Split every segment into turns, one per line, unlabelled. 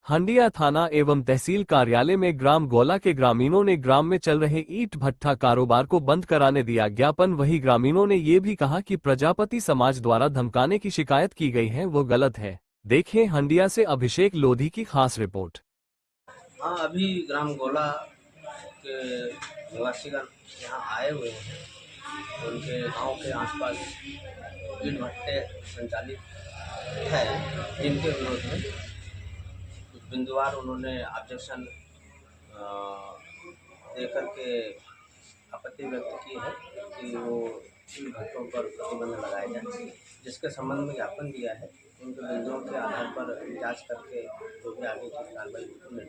हंडिया थाना एवं तहसील कार्यालय में ग्राम गौला के ग्रामीणों ने ग्राम में चल रहे ईंट भट्ठा कारोबार को बंद कराने दिया ज्ञापन। वहीं ग्रामीणों ने ये भी कहा कि प्रजापति समाज द्वारा धमकाने की शिकायत की गई है वो गलत है। देखें हंडिया से अभिषेक लोधी की खास रिपोर्ट।
हाँ, अभी ग्राम गौला के निवासीगण यहाँ आए हुए हैं। उनके गांव के आसपास ईंट भट्टे संचालित है, जिनके विरोध में कुछ बिंदुवार उन्होंने ऑब्जेक्शन देकर के आपत्ति व्यक्त की है कि वो इन भट्टों पर प्रतिबंध लगाया जाए, जिसके संबंध में ज्ञापन दिया है। उनके बिंदुओं के आधार पर जांच करके जो भी आगे की कार्रवाई होगी।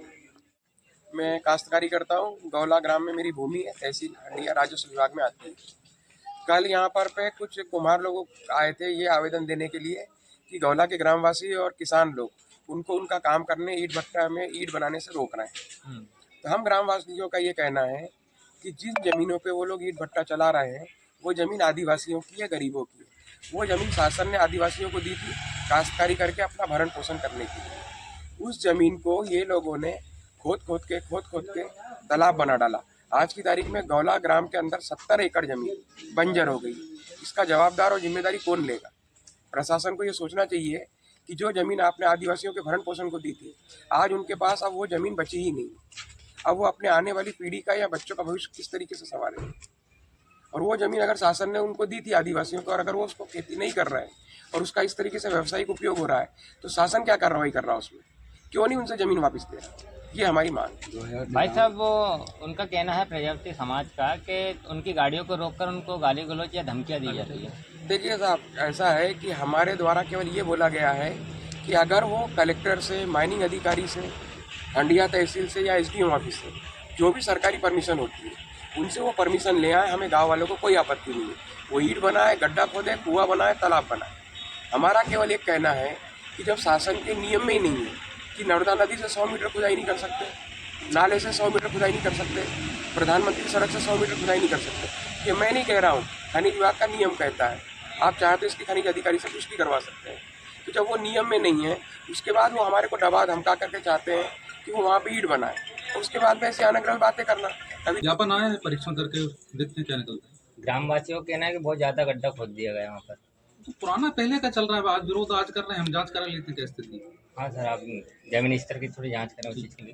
मैं काश्तकारी करता हूँ। गौला ग्राम में मेरी भूमि है, तहसील हंडिया राजस्व विभाग में आती है। कल यहाँ पर पे कुछ कुम्हार लोग आए थे ये आवेदन देने के लिए कि गौला के ग्रामवासी और किसान लोग उनको उनका काम करने ईंट भट्टा में ईंट बनाने से रोक रहे हैं। तो हम ग्रामवासियों का ये कहना है कि जिन जमीनों पे वो लोग ईंट भट्टा चला रहे हैं वो ज़मीन आदिवासियों की है, गरीबों की है। वो ज़मीन शासन ने आदिवासियों को दी थी काश्तकारी करके अपना भरण पोषण करने के लिए। उस ज़मीन को ये लोगों ने खोद खोद के तालाब बना डाला। आज की तारीख में गौला ग्राम के अंदर 70 एकड़ जमीन बंजर हो गई। इसका जवाबदार और जिम्मेदारी कौन लेगा? प्रशासन को ये सोचना चाहिए कि जो ज़मीन आपने आदिवासियों के भरण पोषण को दी थी, आज उनके पास अब वो ज़मीन बची ही नहीं। अब वो अपने आने वाली पीढ़ी का या बच्चों का भविष्य किस तरीके से संभालेंगे? और वो ज़मीन अगर शासन ने उनको दी थी आदिवासियों को, और अगर वो उसको खेती नहीं कर रहे हैं और उसका इस तरीके से व्यावसायिक उपयोग हो रहा है, तो शासन क्या कार्रवाई कर रहा है उसमें? क्यों नहीं उनसे ज़मीन वापस दे रहा? ये हमारी मांग है।
भाई साहब, वो उनका कहना है प्रजापति समाज का कि उनकी गाड़ियों को रोककर उनको गाली गलौज या धमकियां दी जाती है।
देखिए साहब, ऐसा है कि हमारे द्वारा केवल ये बोला गया है कि अगर वो कलेक्टर से, माइनिंग अधिकारी से, हंडिया तहसील से या एसडीएम ऑफिस से जो भी सरकारी परमिशन होती है उनसे वो परमिशन ले आए, हमें गाँव वालों को कोई आपत्ति नहीं है। वो ईंट बनाए, गड्ढा खोदे, कुआं बनाए, तालाब बनाए। हमारा केवल एक कहना है कि जब शासन के नियम में ही नहीं है कि नर्मदा नदी से 100 मीटर खुदाई नहीं कर सकते, नाले से 100 मीटर खुदाई नहीं कर सकते, प्रधानमंत्री सड़क से 100 मीटर खुदाई नहीं कर सकते। ये मैं नहीं कह रहा हूँ, खनिज विभाग का नियम कहता है। आप चाहे तो इसकी खनिज अधिकारी से पुष्टि करवा सकते हैं। तो जब वो नियम में नहीं है, उसके बाद वो हमारे को दबा धमका करके चाहते हैं कि वो वहाँ पर ईंट बनाए, तो उसके बाद में ऐसी अनगढ़ बातें करना।
अभी ज्ञापन आया है, परीक्षण करके देखते हैं क्या निकलता है।
ग्रामवासियों का कहना है कि बहुत ज्यादा गड्ढा खोद दिया गया वहाँ पर।
तो पुराना पहले का चल रहा है, आज विरोध आज कर रहे हैं, हम जांच करा लेते हैं क्या स्थिति।
हाँ सर, आप जमीन स्तर की थोड़ी जांच करें उस चीज़ के लिए।